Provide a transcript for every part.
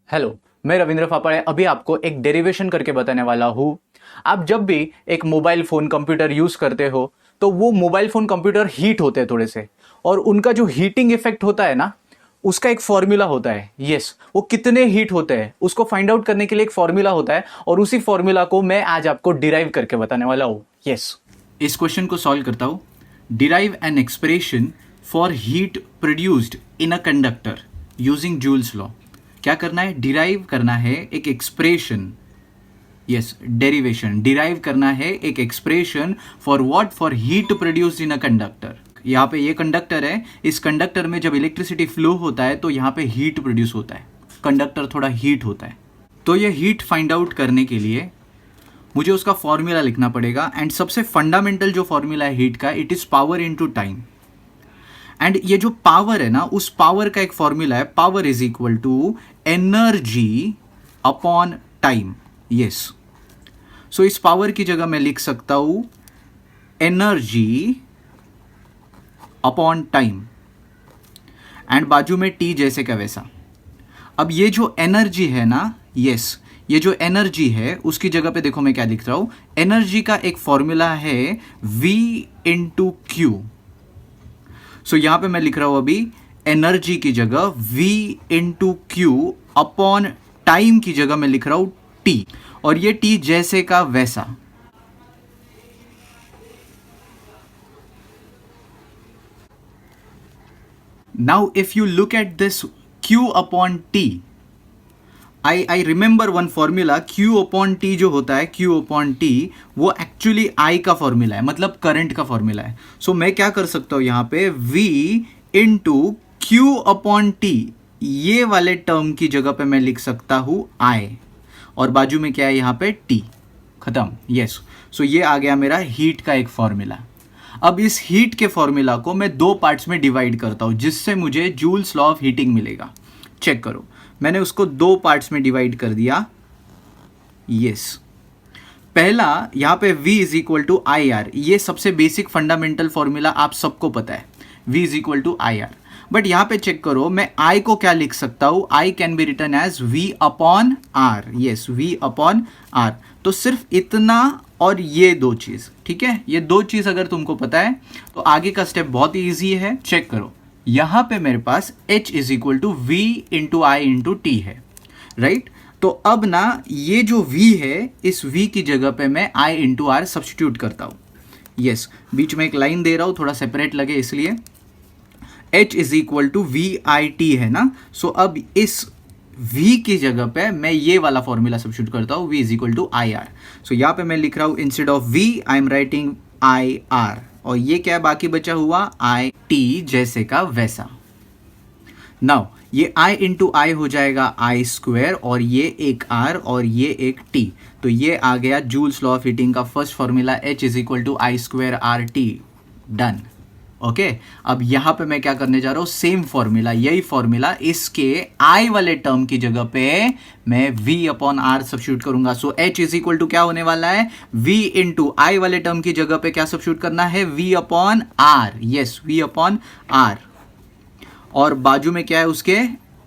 Hello, मैं रविंद्र फापाड़े अभी आपको एक डेरिवेशन करके बताने वाला हूँ। आप जब भी एक मोबाइल फ़ोन कंप्यूटर यूज़ करते हो तो वो मोबाइल फ़ोन कंप्यूटर हीट होते हैं थोड़े से, और उनका जो हीटिंग इफेक्ट होता है ना, उसका एक फॉर्मूला होता है। यस, वो कितने हीट होते हैं उसको फाइंड आउट करने के लिए एक फॉर्मूला होता है, और उसी फॉर्मूला को मैं आज आपको डिराइव करके बताने वाला हूँ। यस, इस क्वेश्चन को सॉल्व करता हूँ। Derive an expression for heat produced in a conductor using joules law. क्या करना है? डिराइव करना है एक एक्सप्रेशन। Yes, derivation. डिराइव करना है एक expression for what? For heat produced in a conductor. यहाँ पे ये कंडक्टर है, इस कंडक्टर में जब इलेक्ट्रिसिटी फ्लो होता है तो यहाँ पे हीट प्रोड्यूस होता है, कंडक्टर थोड़ा हीट होता है। तो ये हीट फाइंड आउट करने के लिए मुझे उसका फॉर्मूला लिखना पड़ेगा। एंड सबसे फंडामेंटल जो फॉर्मूला है हीट का, it is power into time. And ये जो पावर है ना, उस पावर का एक फॉर्मूला है, power is equal to energy upon time. Yes, so इस पावर की जगह मैं लिख सकता हूं एनर्जी अपॉन टाइम, एंड बाजू में टी जैसे का वैसा। अब ये जो एनर्जी है ना, यस, ये जो एनर्जी है उसकी जगह पे देखो मैं क्या लिख रहा हूं। एनर्जी का एक फॉर्मूला है V इंटू क्यू। सो यहां पे मैं लिख रहा हूं अभी एनर्जी की जगह V into Q upon time की जगह मैं लिख रहा हूं T, और ये T जैसे का वैसा। Now if you look at this Q upon T, I remember one formula. Q upon T जो होता है, Q अपॉन टी, वो एक्चुअली I का फॉर्मूला है, मतलब करंट का फॉर्मूला है। सो मैं क्या कर सकता हूं यहां पे, V into Q upon T, ये वाले टर्म की जगह पे मैं लिख सकता हूं I, और बाजू में क्या है यहां पे T। खत्म। यस, सो ये आ गया मेरा हीट का एक फॉर्मूला। अब इस हीट के फॉर्मूला को मैं दो पार्ट्स में डिवाइड करता हूं, जिससे मुझे जूल्स लॉ ऑफ हीटिंग मिलेगा। चेक करो, मैंने उसको दो पार्ट्स में डिवाइड कर दिया। यस, पहला यहां पे V is equal to I R. ये सबसे बेसिक फंडामेंटल फॉर्मूला आप सबको पता है, V is equal to I R. But यहां पे चेक करो, मैं I को क्या लिख सकता हूं? I can be written as V upon R. Yes, V upon R. तो सिर्फ इतना और ये दो चीज, ठीक है? ये दो चीज अगर तुमको पता है तो आगे का स्टेप बहुत ही ईजी है। चेक करो, यहां पे मेरे पास H is equal to V into I into T है, राइट? तो अब ना ये जो V है, इस V की जगह पे मैं I इंटू आर सब्सटीट्यूट करता हूं। यस, बीच में एक लाइन दे रहा हूं, थोड़ा सेपरेट लगे इसलिए। H is equal to V I T है ना, सो अब इस V की जगह पे मैं ये वाला फॉर्मूला सब्स्टिट्यूट करता हूं, V is equal to I R. So यहां पे मैं लिख रहा हूं, instead of V I am writing I R, और ये क्या बाकी बचा हुआ? आई टी जैसे का वैसा। नाउ ये I इंटू आई हो जाएगा I स्क्वायर, और ये एक R और ये एक T। तो ये आ गया जूल्स लॉ ऑफ हीटिंग का first formula, H is equal to I square R T. Done. Okay, अब यहां पे मैं क्या करने जा रहा हूं? सेम फॉर्मूला, यही फॉर्मूला, इसके I वाले टर्म की जगह पे मैं V अपॉन आर सब्स्टिट्यूट करूंगा। So H is equal to क्या होने वाला है? V इंटू आई वाले टर्म की जगह पे क्या सब्स्टिट्यूट करना है? V upon R. Yes, V upon R, और बाजू में क्या है उसके?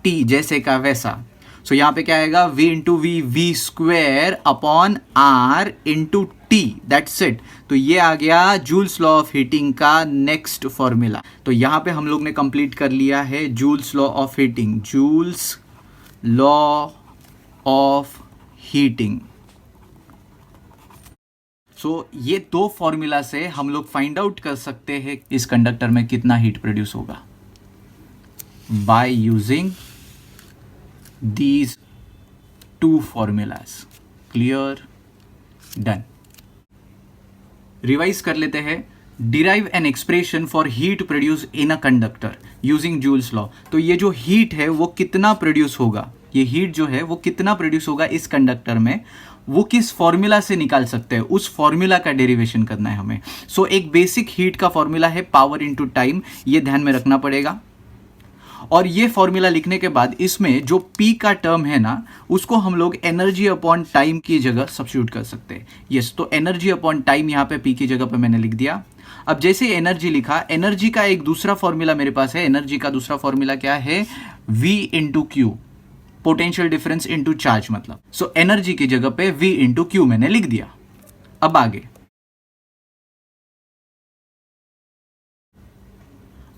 T जैसे का वैसा। सो यहां पे क्या आएगा? V into V, V square upon R into T, that's it. तो ये आ गया जूल्स लॉ ऑफ हीटिंग का नेक्स्ट फॉर्मूला। तो यहां पे हम लोग ने कंप्लीट कर लिया है Joule's law of heating, Joule's law of heating. So ये दो फॉर्मूला से हम लोग फाइंड आउट कर सकते हैं इस कंडक्टर में कितना हीट प्रोड्यूस होगा, by using these two formulas. Clear? Done. Revise कर लेते हैं। Derive an expression for heat produce in a conductor using joules law. तो ये जो हीट है वो कितना प्रोड्यूस होगा, ये हीट जो है वो कितना प्रोड्यूस होगा इस कंडक्टर में, वो किस फॉर्मूला से निकाल सकते हैं, उस फॉर्मूला का डेरिवेशन करना है हमें। सो एक बेसिक हीट का फॉर्मूला है पावर इनटू टाइम, ये ध्यान में रखना पड़ेगा। और ये फॉर्मूला लिखने के बाद इसमें जो P का टर्म है ना, उसको हम लोग एनर्जी अपॉन टाइम की जगह सब्स्टिट्यूट कर सकते हैं। यस, तो एनर्जी अपॉन टाइम यहाँ पे P की जगह पे मैंने लिख दिया। अब जैसे एनर्जी लिखा, एनर्जी का एक दूसरा फॉर्मूला मेरे पास है। एनर्जी का दूसरा फॉर्मूला क्या है? V into Q. Potential difference into charge मतलब। सो एनर्जी की जगह पे V इंटू क्यू मैंने लिख दिया। अब आगे,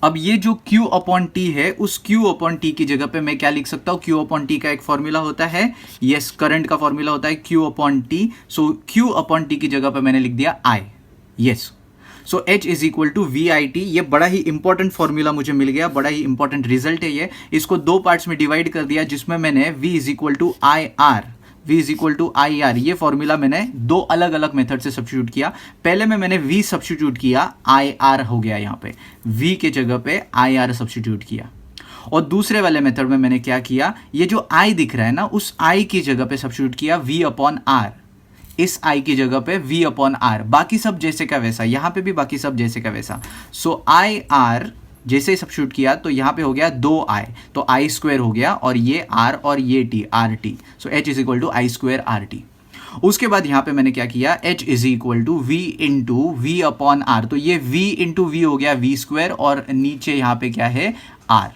अब ये जो Q अपॉन T है, उस Q अपॉन T की जगह पे मैं क्या लिख सकता हूं? Q अपॉन T का एक फॉर्मूला होता है, यस, करंट का फॉर्मूला होता है Q upon T। So Q upon T की जगह पे मैंने लिख दिया I, yes. So H is equal to VIT। ये बड़ा ही इंपॉर्टेंट फॉर्मूला मुझे मिल गया, बड़ा ही इंपॉर्टेंट रिजल्ट है ये। इसको दो पार्ट्स में डिवाइड कर दिया, जिसमें मैंने V is equal to IR, V is equal to IR, ये फॉर्मूला मैंने दो अलग अलग मेथड से सब्स्टिट्यूट किया। पहले में मैंने V सब्स्टिट्यूट किया, IR हो गया यहाँ पे, V के जगह पे IR सब्स्टिट्यूट किया। और दूसरे वाले मेथड में मैंने क्या किया, ये जो I दिख रहा है ना, उस I की जगह पे सब्स्टिट्यूट किया V अपॉन R, इस I की जगह पे V अपॉन R, बाकी सब जैसे का वैसा, यहाँ पे भी बाकी सब जैसे का वैसा। सो IR जैसे ही सब्स्टिट्यूट किया तो यहाँ पे हो गया 2I, तो I स्क्वायर हो गया, और ये R और ये T, RT। So H is equal to I square RT। उसके बाद यहाँ पे मैंने क्या किया, H is equal to V into V upon R, तो ये V इंटू V हो गया V स्क्वायर, और नीचे यहाँ पे क्या है R,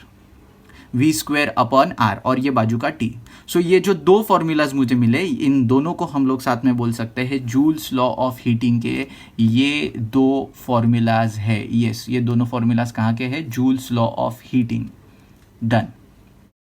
V square upon R, और ये बाजू का T। सो ये जो दो फॉर्मूलाज मुझे मिले, इन दोनों को हम लोग साथ में बोल सकते हैं जूल्स लॉ ऑफ हीटिंग के ये दो फॉर्मूलाज है। यस, ये दोनों फॉर्मूलाज कहाँ के हैं? Joules law of heating. Done.